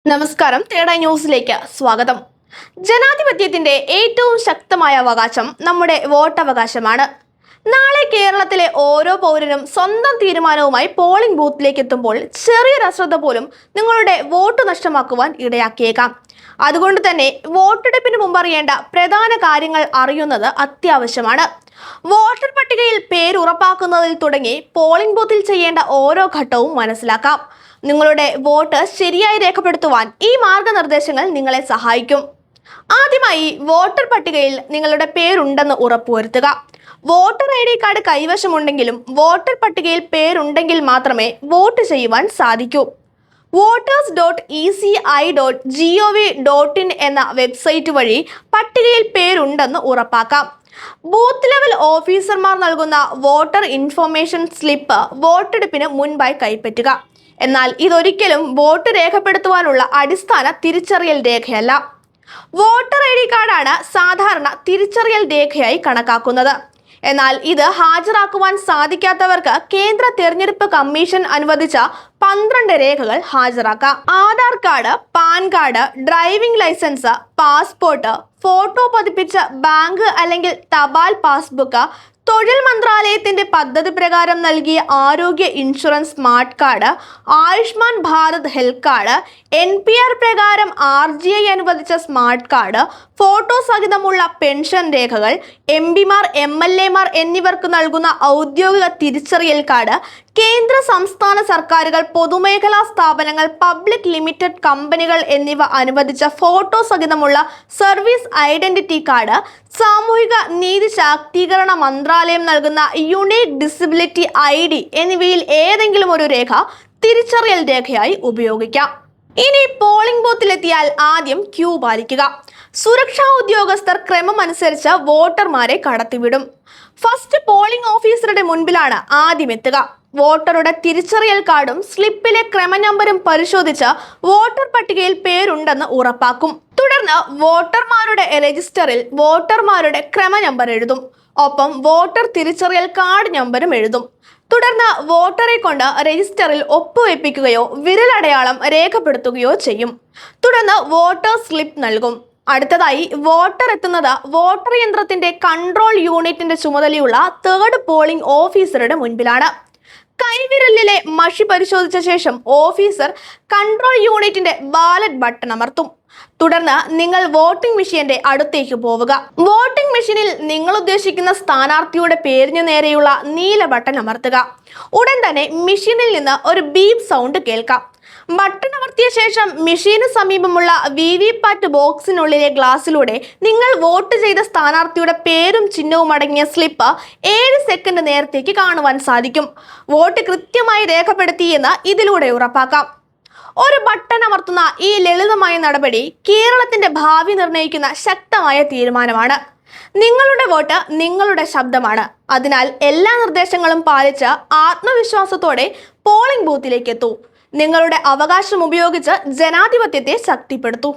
നമസ്കാരം, തേട ന്യൂസിലേക്ക് സ്വാഗതം. ജനാധിപത്യത്തിന്റെ ഏറ്റവും ശക്തമായ അവകാശം നമ്മുടെ വോട്ടവകാശമാണ്. നാളെ കേരളത്തിലെ ഓരോ പൗരനും സ്വന്തം തീരുമാനവുമായി പോളിംഗ് ബൂത്തിലേക്ക് എത്തുമ്പോൾ ചെറിയൊരു അശ്രദ്ധ പോലും നിങ്ങളുടെ വോട്ട് നഷ്ടമാക്കുവാൻ ഇടയാക്കിയേക്കാം. അതുകൊണ്ട് തന്നെ വോട്ടെടുപ്പിന് മുമ്പ് അറിയേണ്ട പ്രധാന കാര്യങ്ങൾ അറിയുന്നത് അത്യാവശ്യമാണ്. വോട്ടർ പട്ടികയിൽ പേര് ഉറപ്പാക്കുന്നതിൽ തുടങ്ങി പോളിംഗ് ബൂത്തിൽ ചെയ്യേണ്ട ഓരോ ഘട്ടവും മനസ്സിലാക്കാം. നിങ്ങളുടെ വോട്ട് ശരിയായി രേഖപ്പെടുത്തുവാൻ ഈ മാർഗനിർദ്ദേശങ്ങൾ നിങ്ങളെ സഹായിക്കും. ആദ്യമായി വോട്ടർ പട്ടികയിൽ നിങ്ങളുടെ പേരുണ്ടെന്ന് ഉറപ്പുവരുത്തുക. വോട്ടർ ID കാർഡ് കൈവശമുണ്ടെങ്കിലും വോട്ടർ പട്ടികയിൽ പേരുണ്ടെങ്കിൽ മാത്രമേ വോട്ട് ചെയ്യുവാൻ സാധിക്കൂ. voters.eci.gov.in എന്ന വെബ്സൈറ്റ് വഴി പട്ടികയിൽ പേരുണ്ടെന്ന് ഉറപ്പാക്കാം. ബൂത്ത് ലെവൽ ഓഫീസർമാർ നൽകുന്ന വോട്ടർ ഇൻഫർമേഷൻ സ്ലിപ്പ് വോട്ടെടുപ്പിന് മുൻപായി കൈപ്പറ്റുക. എന്നാൽ ഇതൊരിക്കലും വോട്ട് രേഖപ്പെടുത്തുവാനുള്ള അടിസ്ഥാന തിരിച്ചറിയൽ രേഖയല്ല. വോട്ടർ ID കാർഡാണ് സാധാരണ തിരിച്ചറിയൽ രേഖയായി കണക്കാക്കുന്നത്. എന്നാൽ ഇത് ഹാജരാക്കുവാൻ സാധിക്കാത്തവർക്ക് കേന്ദ്ര തെരഞ്ഞെടുപ്പ് കമ്മീഷൻ അനുവദിച്ച 12 രേഖകൾ ഹാജരാക്കാം. Aadhaar card, PAN card, driving licence, passport, photo പതിപ്പിച്ച ബാങ്ക് അല്ലെങ്കിൽ തപാൽ പാസ്ബുക്ക്, തൊഴിൽ മന്ത്രാലയത്തിന്റെ പദ്ധതി പ്രകാരം നൽകിയ ആരോഗ്യ insurance smart card, Ayushman Bharat health card, NPR പ്രകാരം RGI അനുവദിച്ച സ്മാർട്ട് കാർഡ്, ഫോട്ടോ സഹിതമുള്ള പെൻഷൻ രേഖകൾ, MPമാർ MLAമാർ എന്നിവർക്ക് നൽകുന്ന ഔദ്യോഗിക തിരിച്ചറിയൽ കാർഡ്, കേന്ദ്ര സംസ്ഥാന സർക്കാരുകൾ, പൊതുമേഖലാ സ്ഥാപനങ്ങൾ, പബ്ലിക് ലിമിറ്റഡ് കമ്പനികൾ എന്നിവ അനുവദിച്ച ഫോട്ടോ സഹിതമുള്ള സർവീസ് ഐഡന്റിറ്റി കാർഡ്, സാമൂഹിക നീതി ശാക്തീകരണ മന്ത്രാലയം നൽകുന്ന യുണീക് ഡിസബിലിറ്റി ID എന്നിവയിൽ ഏതെങ്കിലും ഒരു രേഖ തിരിച്ചറിയൽ രേഖയായി ഉപയോഗിക്കാം. ഇനി പോളിംഗ് ബൂത്തിലെത്തിയാൽ ആദ്യം ക്യൂ പാലിക്കുക. സുരക്ഷാ ഉദ്യോഗസ്ഥർ ക്രമമനുസരിച്ച് വോട്ടർമാരെ കടത്തിവിടും. ഫസ്റ്റ് പോളിംഗ് ഓഫീസറുടെ മുൻപിലാണ് ആദ്യം എത്തുക. വോട്ടറുടെ തിരിച്ചറിയൽ കാർഡും സ്ലിപ്പിലെ ക്രമനമ്പരും പരിശോധിച്ച് വോട്ടർ പട്ടികയിൽ പേരുണ്ടെന്ന് ഉറപ്പാക്കും. തുടർന്ന് വോട്ടർമാരുടെ രജിസ്റ്ററിൽ വോട്ടർമാരുടെ ക്രമനമ്പർ എഴുതും. ഒപ്പം വോട്ടർ തിരിച്ചറിയൽ കാർഡ് നമ്പരും എഴുതും. തുടർന്ന് വോട്ടറെ കൊണ്ട് രജിസ്റ്ററിൽ ഒപ്പുവെപ്പിക്കുകയോ വിരലടയാളം രേഖപ്പെടുത്തുകയോ ചെയ്യും. തുടർന്ന് വോട്ടർ സ്ലിപ്പ് നൽകും. അടുത്തതായി വോട്ടർ എത്തുന്നത് വോട്ടർ യന്ത്രത്തിന്റെ കൺട്രോൾ യൂണിറ്റിന്റെ ചുമതലയുള്ള തേർഡ് പോളിംഗ് ഓഫീസറുടെ മുൻപിലാണ്. കൈവിരലിലെ മഷി പരിശോധിച്ച ശേഷം ഓഫീസർ കൺട്രോൾ യൂണിറ്റിന്റെ ബാലറ്റ് ബട്ടൺ അമർത്തും. തുടർന്ന് നിങ്ങൾ വോട്ടിംഗ് മെഷീന്റെ അടുത്തേക്ക് പോവുക. വോട്ടിംഗ് മെഷീനിൽ നിങ്ങൾ ഉദ്ദേശിക്കുന്ന സ്ഥാനാർത്ഥിയുടെ പേരിന് നേരെയുള്ള നീല ബട്ടൺ അമർത്തുക. ഉടൻ തന്നെ മെഷീനിൽ നിന്ന് ഒരു ബീപ്പ് സൗണ്ട് കേൾക്കാം. ബട്ടൺ അമർത്തിയ ശേഷം മെഷീന് സമീപമുള്ള VVPAT ബോക്സിനുള്ളിലെ ഗ്ലാസ്സിലൂടെ നിങ്ങൾ വോട്ട് ചെയ്ത സ്ഥാനാർത്ഥിയുടെ പേരും ചിഹ്നവും അടങ്ങിയ സ്ലിപ്പ് 7 സെക്കൻഡ് നേരത്തേക്ക് കാണുവാൻ സാധിക്കും. വോട്ട് കൃത്യമായി രേഖപ്പെടുത്തിയെന്ന് ഇതിലൂടെ ഉറപ്പാക്കാം. ഒരു ബട്ടൺ അമർത്തുന്ന ഈ ലളിതമായ നടപടി കേരളത്തിന്റെ ഭാവി നിർണ്ണയിക്കുന്ന ശക്തമായ തീരുമാനമാണ്. നിങ്ങളുടെ വോട്ട് നിങ്ങളുടെ ശബ്ദമാണ്. അതിനാൽ എല്ലാ നിർദ്ദേശങ്ങളും പാലിച്ച് ആത്മവിശ്വാസത്തോടെ പോളിംഗ് ബൂത്തിലേക്ക് എത്തൂ. നിങ്ങളുടെ അവകാശം ഉപയോഗിച്ച് ജനാധിപത്യത്തെ ശക്തിപ്പെടുത്തൂ.